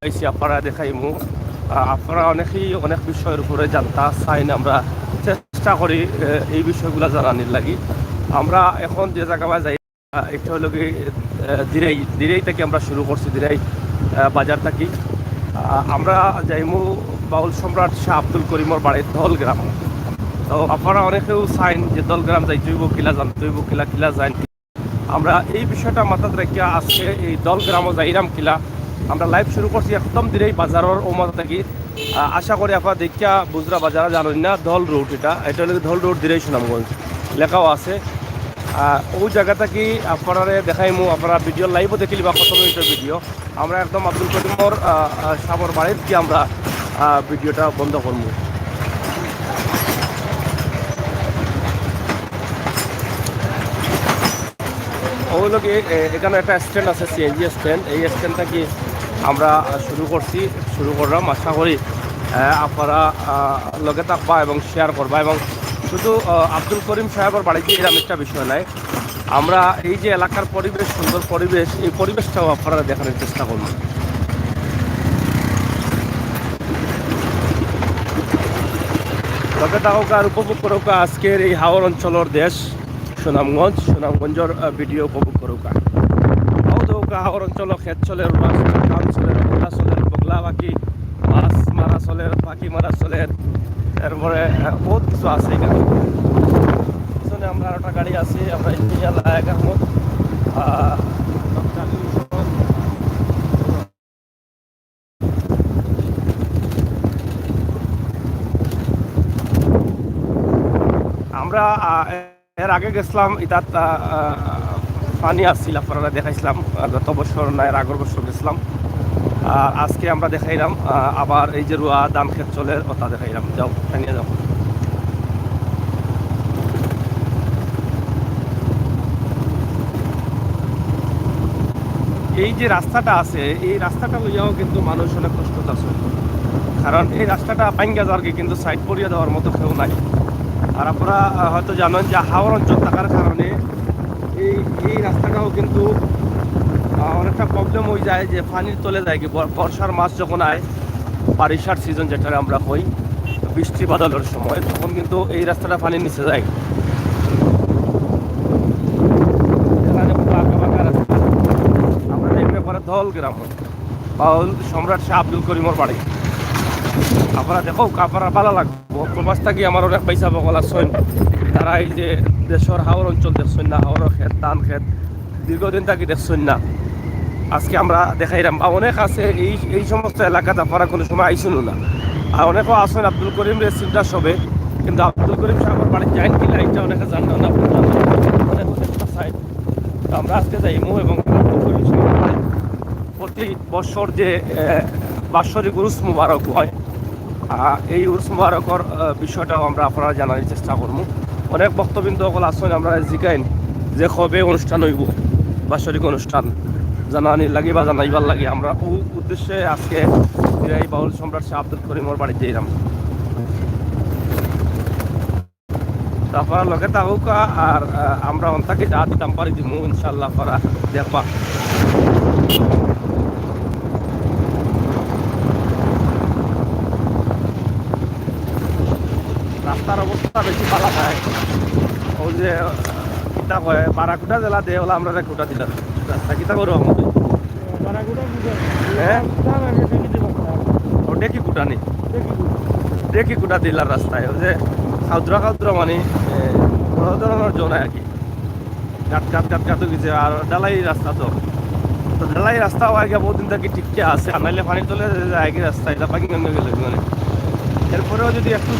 আইসি আপনারা দেখাইমু। আপনারা অনেকেই অনেক বিষয়ের উপরে জানতা চাইন, আমরা চেষ্টা করি এই বিষয়গুলো জানানির লাগি। আমরা এখন যে জায়গায় যাই এটা হলো কি দিরাই থেকে আমরা শুরু করছি, দিরাই বাজার থাকি। আমরা যাইমু বাউল সম্রাট শাহ আব্দুল করিমর বাড়ির দলগ্রাম। তো আপনারা অনেকেও চাইন যে দলগ্রাম যাই জৈব কিলা যান, জৈব কিলা কিলা যান। আমরা এই বিষয়টা মাথাত রেখে আজকে এই দলগ্রামও যাইরাম কিলা আমরা লাইভ শুরু করছি একদম দিরেই বাজারের ও মাথা থাকি। আশা করি আপনারা দেখিয়া বুজরা বাজার জানেন না, ধল রোড এটা হলো ধল রোড দিরেই সুনামগঞ্জ লেখাও আছে। ওই জায়গা থাকি আপনারা দেখাইমু, আপনারা ভিডিও লাইভও দেখিলি বা কত মিনিটের ভিডিও। আমরা একদম আব্দুল করিমর সাবর বাড়ির কি আমরা ভিডিওটা বন্ধ করবো। ওগুলোকে এখানে একটা স্ট্যান্ড আছে, সিএনজি স্ট্যান্ড। এই স্ট্যান্ডটা কি আমরা শুরু করলাম। আশা করি আপনারা লগে থাকবা এবং শেয়ার করবা। এবং শুধু আব্দুল করিম সাহেবের বাড়িতে এরকম একটা বিষয় নাই, আমরা এই যে এলাকার পরিবেশ, সুন্দর পরিবেশ, এই পরিবেশটাও আপনারা দেখানোর চেষ্টা করুন। লগে থাকুক আর উপভোগ করুক আজকের এই হাওর অঞ্চলের দেশ সুনামগঞ্জের ভিডিও উপভোগ করুক। হাওর অঞ্চল ক্ষেত চলের, ধান চলের, বগলা চলের, বগলা পাখি মাছ মারা চলের, পাখি মারা চলের, এরপরে বহুত কিছু আছে এখানে। পিছনে আমরা একটা গাড়ি আছে, আমরা ইঞ্জিনিয়ার লায়ক আহমদ। আমরা এর আগে গেছিলাম ইতাত পানি আসছিল, আপনারা দেখাইছিলাম গত বছর না এর আগের বছর গেছিলাম। আজকে আমরা দেখাইলাম আবার এই যে রুয়া ধান ক্ষেত চলের কথা দেখাইলাম। যাও নিয়ে যাও। এই যে রাস্তাটা আছে, এই রাস্তাটা লইয়াও কিন্তু মানুষ অনেক কষ্ট আছে, কারণ এই রাস্তাটা পাইঙ্গা যাওয়ার কিন্তু সাইড করিয়ে দেওয়ার মতো কেউ নাই। আর আপনারা হয়তো জানেন যে হাওর অঞ্চল থাকার কারণে এই রাস্তাটাও কিন্তু অনেকটা প্রবলেম হয়ে যায়, যে পানির তলে যায় কি বর্ষার মাস যখন আয়, বারিশার সিজন যেটা আমরা হই, বৃষ্টি বাদলের সময়, তখন কিন্তু এই রাস্তাটা পানির নিচে যায়। আমরা এমনি পরে ধল গ্রাম বাউল সম্রাট শাহ আব্দুল করিমর বাড়ি। আপনারা দেখো আপনারা ভালো লাগবো। প্রবাস থাকি আমার অনেক পয়সা বকল আসছেন, তারা এই যে দেশের হাওর অঞ্চল দেখছেন না, হাওর ক্ষেত ধান ক্ষেত দীর্ঘদিন থাকি দেখছেন না। আজকে আমরা দেখাইলাম বা অনেক আছে এই সমস্ত এলাকাতে আপনারা কোনো সময় আইসুন না। আর অনেকেও আসেন আব্দুল করিম রেসিমটা সবে, কিন্তু আব্দুল করিম সাহেবের বাড়ি যাইন কিনা এটা অনেকে জানেন না, অনেক অনেকটা সাইড। তো আমরা আজকে যাইমু এবং আব্দুল করিম সাহেবের বাড়ি প্রতি বছর যে বাৎসরিক উরুস মুবারক হয়, এই উরুস মুবারকর বিষয়টাও আমরা আপনারা জানার চেষ্টা করবো। অনেক বক্তবৃন্দ সকল আসেন, আমরা জিকাইন যে কবে অনুষ্ঠান হইব, বাৎসরিক অনুষ্ঠান জানানির লাগে বা জানাইবার লাগে। আমরা উদ্দেশ্যে আজকে এই বাউল সম্রাট শাহ আব্দুল করিমর বাড়িতে যাইলাম। আপনারা লগে থাকুক আর আমরা অন্তাকে যা দিতাম পারি দিব ইনশাল্লাহ, আপনারা দেখবা। রাস্তার অবস্থা বেশি ভালো হয়, ওই যে কিতা কয় বারাকুটা জেলা দিয়ে হলো আমরা কুটা দিলাম রাস্তা কিতা করো আমাদের ডেকি কুটা নেই, ডেকি কুটা দিলার রাস্তায় ওই যে খাউদ্রা খাউদ্রা মানে বড় ধরনের জোনায় আর কি, গাত গাত গাত গাত গেছে। আর ঢালাই রাস্তা তো ঢালাই রাস্তাও আগে বহুদিন থেকে ঠিককে আছে, আনাইলে পানি তোলে আগে রাস্তা এটা পাখি গঙ্গে গেলে মানে। এরপরেও যদি একটু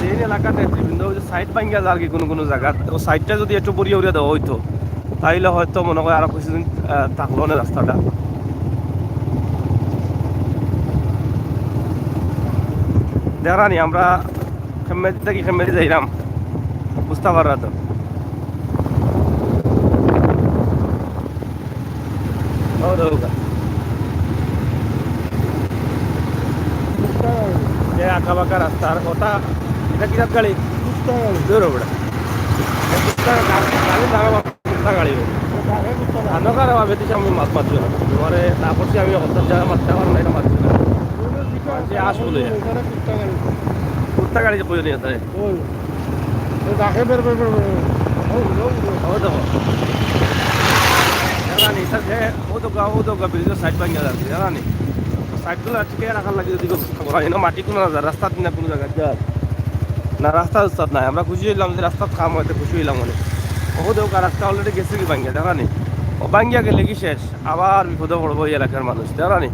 এই এলাকাতে বিভিন্ন সাইড ভাঙ্গা যায় আর কি, কোনো জায়গা ও সাইডটা যদি একটু বড়িয়ে উড়িয়ে দেওয়া হইতো, তাইলে হয়তো মনে হয় আরো কিছুদিন থাকলো না রাস্তাটা। দেখানি আমরা খেমেরি থেকে খেমেরি যাইলাম, বুঝতে পারা তো। আঁকা বাঁকা রাস্তার ওটা, এটা কিরাত গাড়ি দূর ওটা গাড়ির দাম গাড়ি আনকার আমার বেশি আমি মাছ মারছি না তোমারে তারপর আমি অন্তর জায়গা মারতে পারবো না এটা মারছি না যে আসলে কুত্তা গাড়ি কই নিয়ে তাই দেখো জানি স্যার ও তো ব্রিজের সাইড ভাঙিয়া যাচ্ছে জানি সাইডগুলো আজকে রাখার লাগে যদি মাটি কোনো না রাস্তা না কোনো জায়গায় যায় না রাস্তা উস্তাদ নাই আমরা খুশি হইলাম যে রাস্তা কাম হইতে খুশি হইলাম মানে ও দেখ রাস্তা অলরেডি গেছে কি ভাঙ্গিয়া দেখা নি ও ভাঙ্গিয়া গেলে কি শেষ আবার বিপদে পড়বো এই এলাকার মানুষ দেখা নি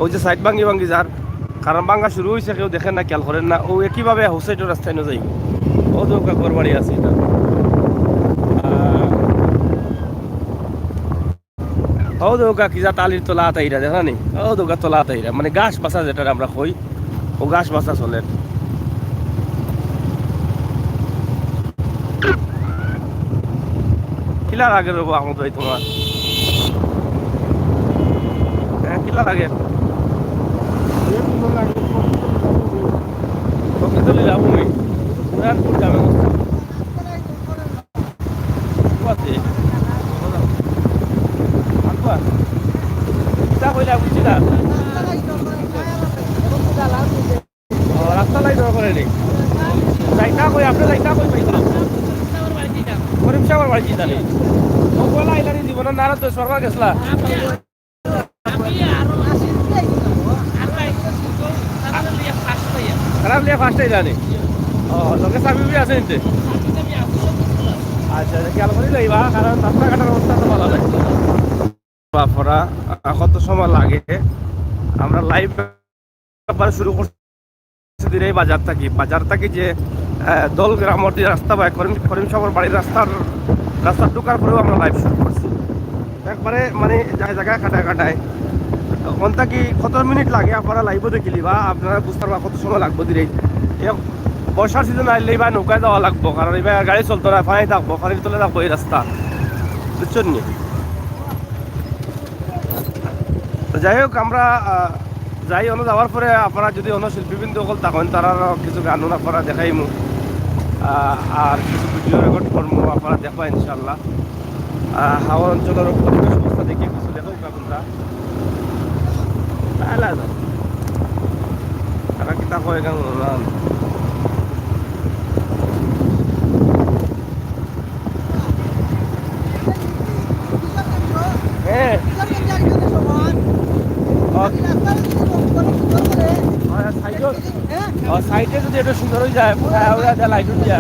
ওই যে সাইড ভাঙ্গি ভাঙ্গি যার কারণ ভাঙ্গা শুরু হয়েছে কেউ দেখেন না খেয়াল করেন না ও একইভাবে হুসাইডের রাস্তায় না যাই ও দেখ কাকুর বাড়ি আছে এটা ও দৌকা কি যা তালির তোলা আতাইরা দেখা নি ও দৌকা তোলা আতাইরা মানে গাছ বাসা যেটা আমরা কই ও গাছ বাসা চলে কিলার আগে রবো আহমদ ভাই তোমার হ্যাঁ কিলার আগে প্রকৃতলি যাবো আমি পুরানপুর যাবে বুঝছি না রাস্তা লাইন করে নি যাইতা কই আপনি যাইতা কই পাইতাম করিম সাহেব বাড়ি জানি ও বলা আইলানি দিব না নারা তো সরকার গেছলা খারাপ লিয়া ফার্স্টে জানি ও লোকে চাবি আছে নিতে আচ্ছা খেয়াল করি যাইবা কারণ রাস্তাঘাটের অবস্থা তো ভালো লাগে বাপরা কত সময় লাগে আমরা লাইভ শুরু করছি এই বাজার থাকি যে দল গ্রামের যে রাস্তা বা করিম সাহেবের বাড়ির রাস্তা ঢোকার পরেও আমরা লাইভ শুরু করছি একবারে মানে জায়গায় কাটায় ওখান থাকি কত মিনিট লাগে আপনারা লাইভও দেখিলি বা আপনারা বুঝতে পারবা কত সময় লাগবো দিলে বর্ষার সিজন আইলেই বা নৌকায় যাওয়া লাগবো কারণ এবার গাড়ি চলতো না পানি থাকবো পানির তলে থাকবো এই রাস্তা বুঝছেন নি যাই হোক আমরা যাই অন্য যাওয়ার পরে আপনারা যদি অন্য শিল্পীবৃন্দ সকল থাকেন তারা কিছু গান আপনারা দেখাইমু আর কিছু ভিডিও রেকর্ড করবো আপনারা দেখবা ইনশাল্লাহ হাওয়া অঞ্চলের পরিবেশ অবস্থা দেখে কিছু দেখাও আপনারা তারা কিতা কয় গান হ্যাঁ সাইডে যদি এটা সুন্দর হয়ে যায় লাইট উঠিয়া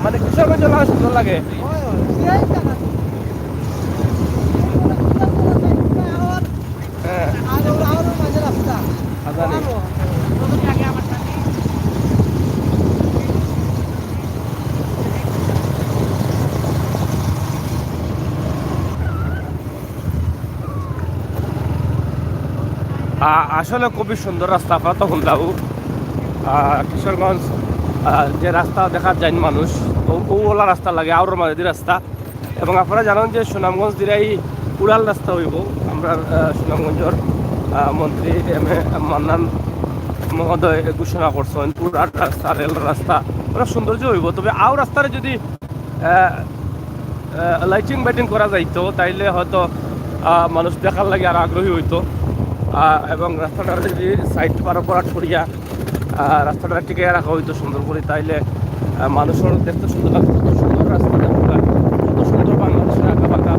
মানে কিসবের জন্য সুন্দর লাগে আসলে খুবই সুন্দর রাস্তা আপনারা তখন যাবো কিশোরগঞ্জ যে রাস্তা দেখা যায় মানুষ ওলা রাস্তা লাগে আউর মাঝে রাস্তা এবং আপনারা জানেন যে সুনামগঞ্জ দিরাই উড়াল রাস্তা হইব আমরা সুনামগঞ্জের মন্ত্রী এম এ মান্নান মহোদয় ঘোষণা করছেন পুরার রাস্তা রেল রাস্তা ওরা সৌন্দর্য হইব তবে আও রাস্তায় যদি লাইটিং বাইটিং করা যাইতো তাইলে হয়তো মানুষ দেখার লাগে আর আগ্রহী হইতো এবং রাস্তাটা যদি সাইড পারাপার করিয়া রাস্তাটা টিকে রাখা হইতো সুন্দর করে তাইলে মানুষের দেখতে সুন্দর লাগতো কত সুন্দর রাস্তা কত সুন্দর বাংলাদেশের আঁকা বাঁকা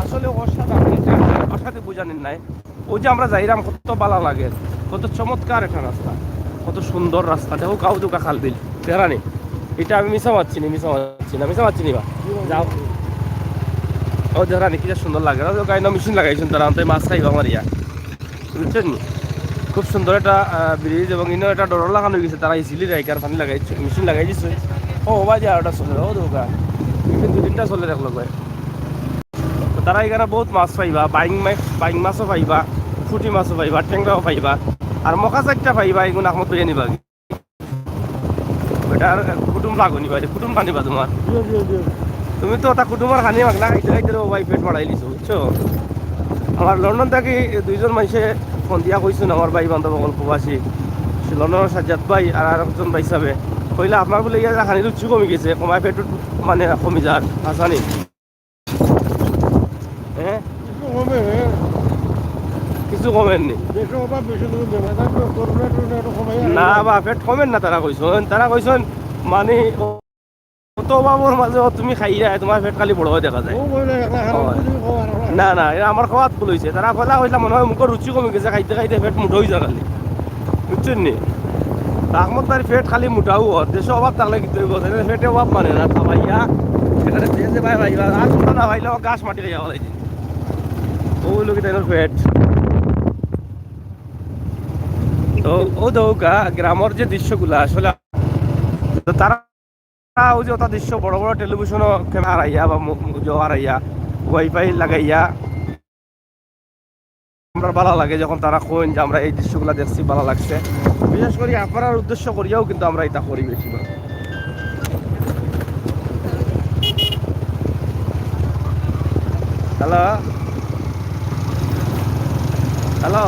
আসলে অসাধে বোঝানির নাই ওই যে আমরা যাইরাম কত ভালো লাগে কত চমৎকার একটা রাস্তা কত সুন্দর রাস্তা দেখো কাউ দুকা খাল বিল তেরানি এটা আমি মিশা পাচ্ছি না বা যাও ও দেখানি কি সুন্দর লাগে গাই না মেশিন লাগাইছেন তারা তাই মাছ খাইব আমার ইয়া বুঝছেন নি খুব সুন্দর একটা ব্রিজ এবং ইনো একটা ডর লাগানো হয়ে গেছে তারা ইজিলি রাইকার পানি লাগাইছে মেশিন লাগাই দিচ্ছে ও ভাই যা ওটা চলে ও দোকা মেশিন 2-3টা চলে দেখলো কয় তারা এখানে বহুত মাছ পাইবা বাইং মাছও পাইবা ফুটি মাছও পাইবা টেংরাও পাইবা আর মকা চারটা পাইবা এগুলো আহমদ তৈরি নিবা ওইটা আর কুটুম লাগো নিবা কুটুম পানিবা তোমার তুমি তো ওটা কুটুমের খানি মাগলা খাইতে খাইতে ভাই পেট বাড়াই লিছো বুঝছো আমার লন্ডন থেকে 2জন মানুষে ফোন দিয়া কইছেন আমার ভাই বান্ধব সকল প্রবাসী লন্ডনের সাজ্জাদ ভাই আর একজন ভাই হিসাবে কইলে আপনার বলে ইয়া খানির রুচি কমে গেছে কমায় পেট মানে কমি যার আসানি হ্যাঁ কিছু কমেননি না বা পেট কমেন না তারা কইছেন মানে কত বাবুর মাঝে তুমি খাইয়া তোমার পেট খালি বড় হয়ে দেখা যায় না না এটা আমার খাওয়াত ভুল হয়েছে তারা কথা কইলা মনে হয় মুখের রুচি কমে গেছে খাইতে খাইতে পেট মুঠো হয়ে যায় খালি বুঝছেন নি আহমদ তার পেট খালি মুঠাও হর দেশে অভাব থাকলে কিন্তু পেটে অভাব মানে না খাবাইয়া এখানে যে ভাই ভাই আর কোনটা না ভাইলে গাছ মাটি খাইয়া বলাই দিন ওগুলো কি তাই পেট তো ও দৌকা গ্রামের যে দৃশ্যগুলা আসলে তারা ওই যে ওটা দৃশ্য বড় বড় টেলিভিশন ক্যামেরা হারাইয়া বা হারাইয়া ওয়াইফাই লাগাইয়া আমরা ভালো লাগে যখন তারা কইন যে আমরা এই দৃশ্যগুলো দেখছি ভালো লাগছে বিশেষ করে আপনার উদ্দেশ্য করিয়াও কিন্তু আমরা এটা করি বেশিরভাগ হ্যালো হ্যালো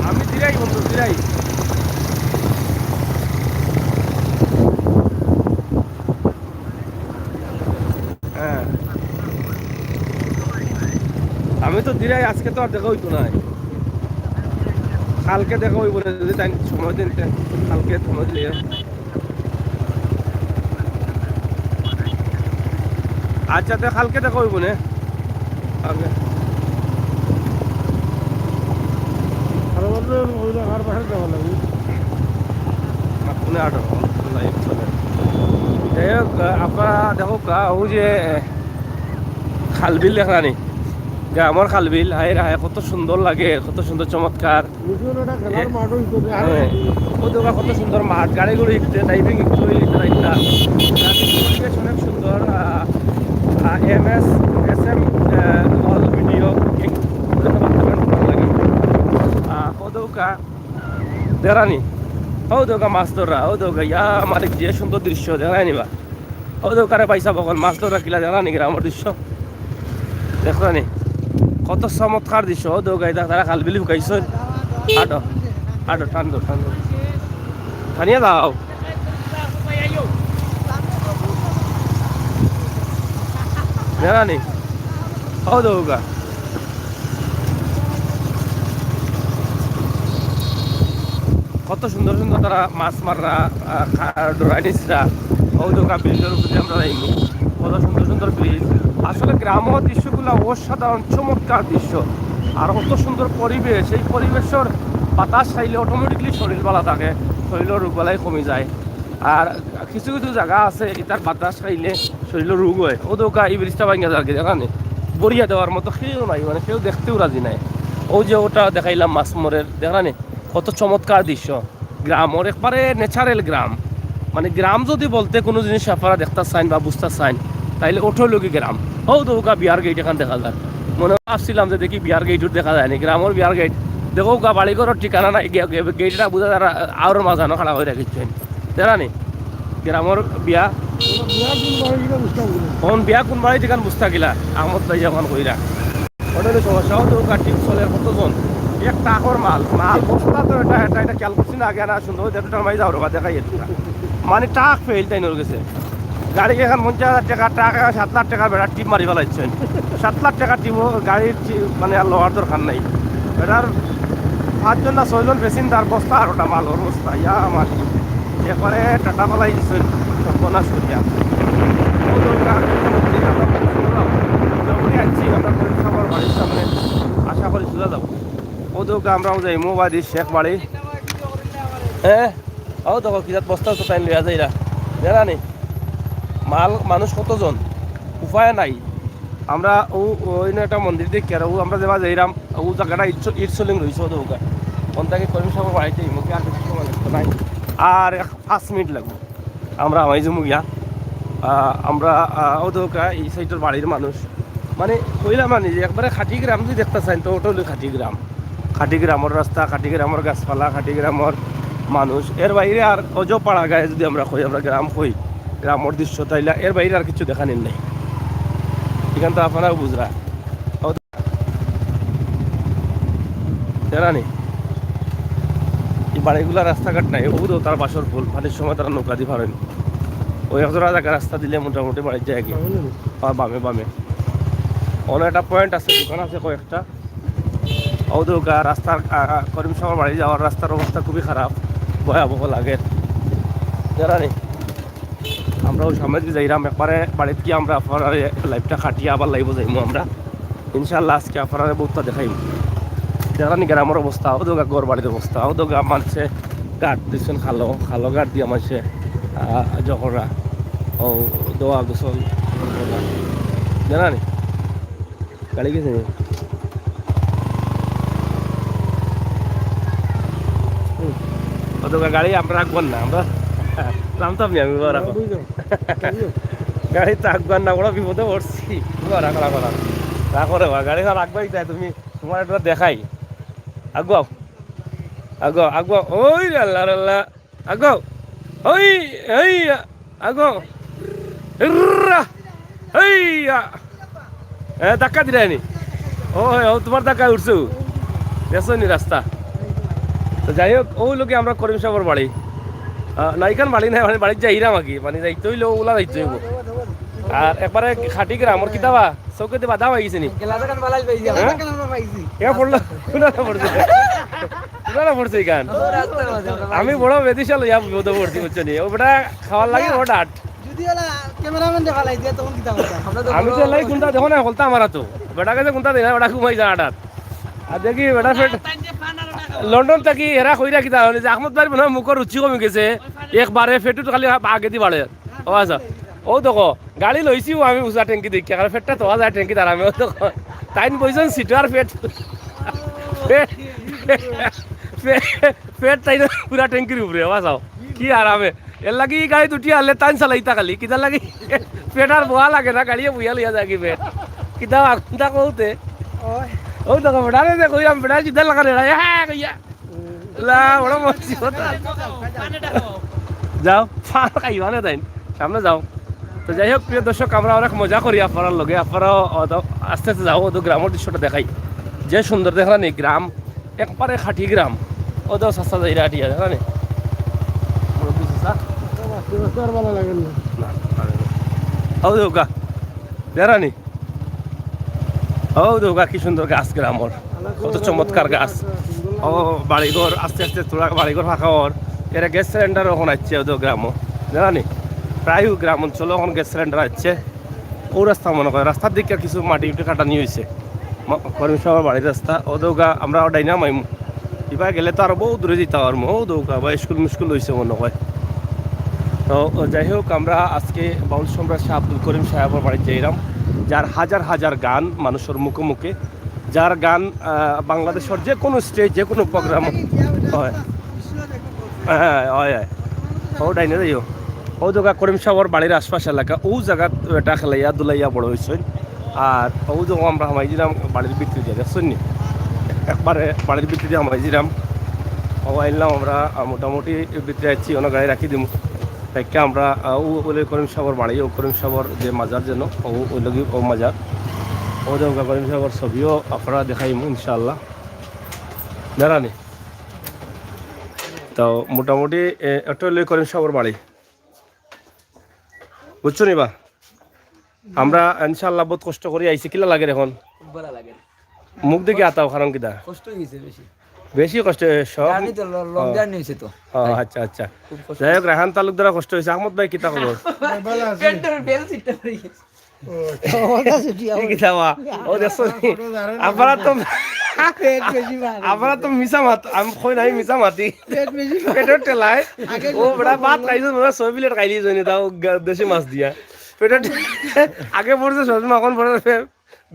আমি দিরাই বন্ধু দিরাই হ্যাঁ আমি তো দিরাই আজকে তো আর দেখা হইতো না কালকে দেখা হইব না যদি তাই সময় দিন কালকে সময় দিলে আচ্ছা তো কালকে দেখা হইব না যাই হোক আপনারা দেখো ও যে খালবিল দেখানি গ্রামের খালবিল হায় রায় কত সুন্দর লাগে কত সুন্দর চমৎকার কত সুন্দর মাঠ গাড়িগুলো ইকতে ড্রাইভিং অনেক সুন্দর SM অল ভিডিও লাগে ওদৌকা দেখানি ওদৌকা মাছ ধরা ওদৌকা ইয়া আমার যে সুন্দর দৃশ্য দেখায় নিবা ওদৌকারে পাইসা বকল মাছ ধরা কিলা দেখানি গ্রামের দৃশ্য দেখলানি কত চমৎকার দৃশ্য ওদৌকাই তারা খালবিলি শুকাইছ আটো আটো ঠান্ডো ঠান্ডো খানিয়ে দাও দেখানি ওদৌকা কত সুন্দর সুন্দর তারা মাছ মাররা ডোরাইনিসরা ওদৌকা ব্রিজের উপরে আমরা যাইনি কত সুন্দর সুন্দর ব্রিজ আসলে গ্রামের দৃশ্যগুলো অসাধারণ চমৎকার দৃশ্য আর কত সুন্দর পরিবেশ এই পরিবেশের বাতাস খাইলে অটোমেটিকলি শরীর ভালো থাকে শরীরের রোগবালাই কমে যায় আর কিছু কিছু জায়গা আছে এটার বাতাস খাইলে শরীরের রোগ হয় ওদৌকা এই ব্রিজটা ভাঙা যাকে দেখানে বড়িয়া দেওয়ার মতো কেউ নাই মানে কেউ দেখতেও রাজি নাই ও যে ওটা দেখাইলাম মাছমরের দেখানে কত চমৎকার দৃশ্য গ্রামের একবারে ন্যাচারাল গ্রাম মানে গ্রাম যদি বলতে কোনো জিনিস আপনারা দেখতে চান বা বুঝতে চান তাইলে ওঠো লোকি গ্রাম ও দৌকা বিহার গেট এখান দেখা যায় মনে ভাবছিলাম যে দেখি বিহার গেটও দেখা যায়নি গ্রামের বিহার গেট দেখো গা বাড়িঘরের ঠিকানা নাই গেটটা বোঝা তারা আর মাঝানো খাড়া হয়ে রাখিছেন জানি গ্রামের বিয়া কোন বিয়া কোন বাড়ি যেখান বুঝতে গেলা আহমদ ভাই যখন কইরা ওটা সমস্যা দৌকা টিপ চলে কতজন একটা আকর মাল মাল বস্তা তো এটা খেয়াল করছি না আগে না সুন্দর যেটা মাই যাও রবা দেখাই মানে টাক ফেল তাই নর গেছে গাড়ি এখন 50,000 টাকা টাকা 7 লাখ টাকা বেড়া টিপ মারি ফেলাইছেন 7 লাখ টাকা টিপ গাড়ির মানে আর লোহার দরকার নাই এটার 5 জন না 6 জন বেশিন তার বস্তা আর ওটা মাল ওর বস্তা ইয়া আমার এরপরে টাটা ফেলাই দিচ্ছেন সর্বনাশ করিয়া আমরা পরীক্ষার বাড়ির সামনে আশা করি চলে যাবো ওদৌকে আমরাও যাই মোবাইল শেখ বাড়ি হ্যাঁ ও দেখো কিজাত বস্তা তো টাইম লিয়া যাইরা জানা নেই মাল মানুষ কতজন উপায় নাই আমরা ওই একটা মন্দির দেখি আর আমরা যেবা যাইরাম ও জায়গাটা ইটসলিং রয়েছে ওদৌকা কোনটাকে কর্মী সভা বাড়িতে মুখে আর কিছু সময় লাগতো নাই আর 5 মিনিট লাগবে আমরা আমাই জমু গিয়া আমরা ওদৌকা এই সাইডের বাড়ির মানুষ মানে কইলাম মানে যে একবারে খাঁটি গ্রাম যদি দেখতে চান তো ওটা হলো খাঁটি গ্রাম খাঁটি গ্রামের রাস্তা খাঁটি গ্রামের গাছপালা খাঁটি গ্রামের মানুষ এর বাইরে আর অজ পাড়া গায়ে যদি আমরা কই আমরা গ্রাম কই গ্রামের দৃশ্য তাইলে এর বাইরে আর কিছু দেখানির নেই এখান তো আপনারাও বুঝরা জানি এই বাড়িগুলা রাস্তাঘাট নাই, ওগুলো তার বাসর ফুল, পানির সময় তারা নৌকা দিয়ে পারেন। ওই একজোড়া জায়গা রাস্তা দিলে মোটামুটি বাড়ির যায় কি বামে বামে অনেক একটা পয়েন্ট আছে, দোকান আছে কয়েকটা। ওদৌকা রাস্তার করিম সাগর বাড়ি যাওয়ার রাস্তার অবস্থা খুবই খারাপ, ভয়াবহ লাগে জানি। আমরা ওই সামনে দিয়ে যাইলাম একবারে বাড়িতে কি আমরা আপনার লাইফটা খাটিয়ে আবার লাইব যাইমু আমরা ইনশাল্লাহ। আজকে আপনারা বহুতটা দেখাইম জানি গ্রামের অবস্থা, ওদৌকা গড় বাড়ির অবস্থা। ওদৌকা মানছে গাঠ দিচ্ছেন, খালো খালো গাঠ দিয়ে মানছে জহরা ও দোয়া গোসল জানি গাড়ি গেছে ওদৌকা গাড়ি আমরা রাখবেন না, আমরা নামতাম না আমি গাড়ি তো আঁকবার না, ওরা বিপদে পড়ছি রাখো রাখো রাখো রাখো রে গাড়ি রাখবাই তাই তুমি, তোমার একটা দেখাই আগুয়াও আগো আগো ওই আল্লাহ আল্লাহ আগো ওই এই আগো এই ধাক্কা দিলে নি ও তোমার ধাক্কা উঠছো দেখছো নি রাস্তা। তো যাই হোক ওই লোকে আমরা করিম সাহেবের বাড়ি নাইখান বাড়ি নাই, মানে বাড়ির যাইরাম আর কি, মানে যাইতে হইলো ওলা যাইতে হইব। আর একবারে খাটি গ্রামর কিতাবা চৌকেতে বাধা হয়ে গেছে নি পড়ছে গান। আমি বড় বেদিশাল ইয়া বিপদ পড়ছি বুঝছো নি, ও বেটা খাওয়ার লাগে ও ডাট আমি তো লাই কোনটা দেখো না হলতা আমার তো বেটা কাছে কোনটা দিনা বেটা ঘুমাই যা আটাত। আর দেখি বেটা ফেট লন্ডন থাকি এরা কইরা কিতা যে আহমদ ভাই মনে হয় মুখের রুচি কমে গেছে, একবারে ফেটু খালি আগে দি বাড়ে। ও আচ্ছা ও দেখো গাড়ি লইছিও আমি উঁচা ট্যাঙ্কি দেখি, কারণ ফেটটা তোয়া যায় ট্যাঙ্কি তার আমি তাইন বইছেন সিটার ফেট ফেট তাই পুরা ট্যাঙ্কির উপরে বাসাও কি আরামে। এর লাগি গাড়ি দুটি আনলে টাইম চালাইতা খালি কিতার লাগি পেট আর বোয়া লাগে না, গাড়িয়ে বুয়া লইয়া যায় কি পেট কিতা আগুনটা কৌতে ও দেখো বেটা রে কইরাম বেটা চিন্তা লাগা রে হ্যাঁ কইয়া লা বড় মস্তি কথা যাও ফার খাইবা না তাই সামনে যাও। তো যাই হোক প্রিয় দর্শক আমরা অনেক মজা করি আপনার লগে, আপনারাও আস্তে আস্তে যাও ওদের গ্রামের দৃশ্যটা দেখাই যে সুন্দর দেখলাম এই গ্রাম একবারে খাঁটি গ্রাম। ওদের সস্তা যাই রাটিয়া দেখলাম ও দৌকা দেখানি ও দৌকা কি সুন্দর গাছ গ্রামর, কত চমৎকার গাছ। ও বাড়িঘর আস্তে আস্তে তোলা বাড়িঘর ফাঁকা হওয়ার এরা গ্যাস সিলিন্ডার এখন আসছে ওদের গ্রামও জানি, প্রায় গ্রাম অঞ্চল এখন গ্যাস সিলিন্ডার আসছে। ও রাস্তা মনে করে রাস্তার দিকে কিছু মাটি উঠে কাটানি হয়েছে করিম সাহেবের বাড়ির রাস্তা। ও দৌকা আমরা ডাইনা মাইমু এবার গেলে তো আরো বহু দূরে যেতে পারবো। ও দৌকা বা স্কুল মুস্কুল হয়েছে মনে হয়। তো যাই হোক আমরা আজকে বাউল সম্রাট শাহ আব্দুল করিম সাহেবের বাড়িতে যাইলাম, যার হাজার হাজার গান মানুষের মুখে মুখে, যার গান বাংলাদেশের যে কোনো স্টেজ যে কোনো প্রোগ্রাম হয় হ্যাঁ হয় ও ডাইনে যাইও ও জায়গা করিম সাহেবের বাড়ির আশপাশ এলাকা ও জায়গা এটা খেলাইয়া দুলাইয়া বড় হয়েছে। আর ও যখন আমরা হামাইছিলাম বাড়ির বিক্রি দিয়ে দেখছেন নি একবারে বাড়ির বিক্রি দিয়ে হামাইছিলাম ও আইলাম আমরা মোটামুটি বিক্রি আসছি অনেক গাড়ি রাখি দিব তাইকে আমরা ও বলে করিম সাহেবের বাড়ি ও করিম সাহেবের যে মাজার যেন ও ওই লগি ও মাজার ও জায়গা করিম সাহেবের ছবিও আপনারা দেখাইম ইনশাআল্লাহ জানি। তো মোটামুটি এটা হলে করিম সাহেবের বাড়ি বুঝছো নি বা আমরা ইনশাআল্লাহ বহুত কষ্ট করে আইছি কিলা লাগে এখন মুখ দেখে আতাও কারণ কিটা কষ্ট হয়েছে বেশি বেশি কষ্ট আচ্ছা আচ্ছা যাই হোক রেহান তালুকদার কষ্ট হয়েছে। আহমদ ভাই কিতা খবর আপনারা তো মিশা মাত আমি কই নাই মিশা মাতি পেটের টেলায় ও বড় ভাত খাইছো না 6 প্লেট খাইলি জনি দাও দেশি মাছ দিয়া পেটের আগে পড়ছে সজমা এখন পড়ে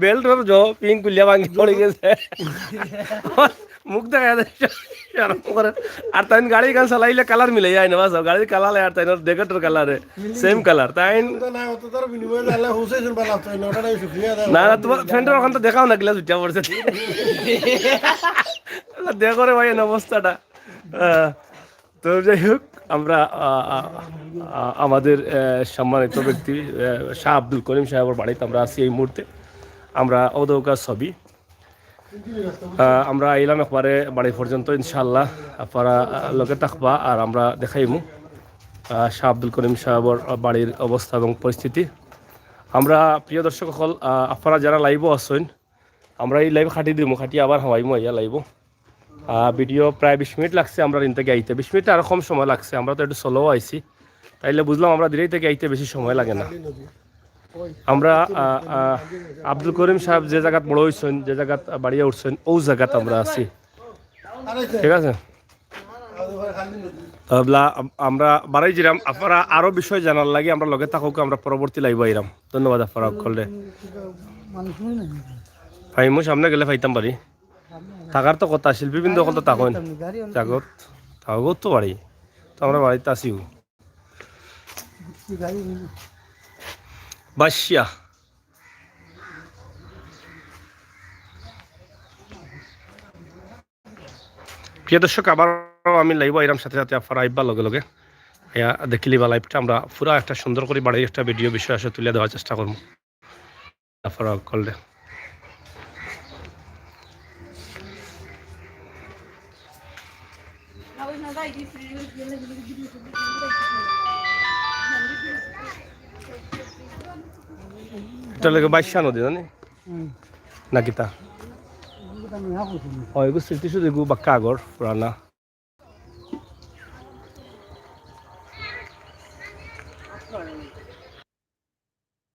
বেল্ট জো পিং কুলিয়া ভাঙি পড়ে গেছে মুখ দেখা যায়। আর তাই গাড়ি গান চালাইলে কালার মিলে যায় না বাস গাড়ির কালার আর তাই ডেকেটের কালারে সেম কালার তাই না না তোমার ফ্রেন্ডের ওখান তো দেখাও না গ্লাস উঠা পড়ছে দেখো রে ভাই অবস্থাটা। তো যাই হোক আমরা আমাদের সম্মানিত ব্যক্তি শাহ আব্দুল করিম সাহেবের বাড়িতে আমরা আছি এই মুহূর্তে। আমরা ওদৌকা ছবি আমরা আইলাম একবারে বাড়ি পর্যন্ত ইনশাআল্লাহ আপনারা লোকে থাকবা আর আমরা দেখাইমু শাহ আব্দুল করিম সাহেবর বাড়ির অবস্থা এবং পরিস্থিতি। আমরা প্রিয় দর্শক সকল আপনারা যারা লাইভও আসছেন আমরা এই লাইভ খাটি দিমু, খাটি আবার হাওয়াইমু ইয়া লাইভ ভিডিও প্রায় 20 মিনিট লাগছে আমরা দিন থেকে আইতে, 20 মিনিট আরও কম সময় লাগছে, আমরা তো একটু স্লোও আইছি তাইলে বুঝলাম আমরা দিনেই থেকে আইতে বেশি সময় লাগে না। আমরা আব্দুল করিম সাহেব যে জায়গাত বড় হয়েছেন, যে জায়গাত বাড়িয়ে উঠছেন ও জায়গাত আমরা আছি, ঠিক আছে। আমরা বাড়াই যাম, আপনারা আরো বিষয় জানার লাগে আমরা লগে থাকুক, আমরা পরবর্তী লাইভ আইরাম। ধন্যবাদ আপনারা করলে ফাইমু সামনে গেলে ফাইতাম বাড়ি থাকার তো কথা, শিল্পীবৃন্দ এখন তো থাকেন জাগত থাকত তো বাড়ি, তো আমরা বাড়িতে আসিও বাসিয়া। প্রিয় দর্শক আবারও আমি লাইভ আইরাম সাথে সাথে আপনারা আইবার লগে লগে দেখিলি বা লাইভটা আমরা পুরো একটা সুন্দর করে বাড়ির একটা ভিডিও বিষয় আসে তুলে দেওয়ার চেষ্টা করবো আপনারা করলে। এটা লাগে 22 নদী জানি নাকি তা হয় স্মৃতি শুধু বাক্কা আগর পুরানা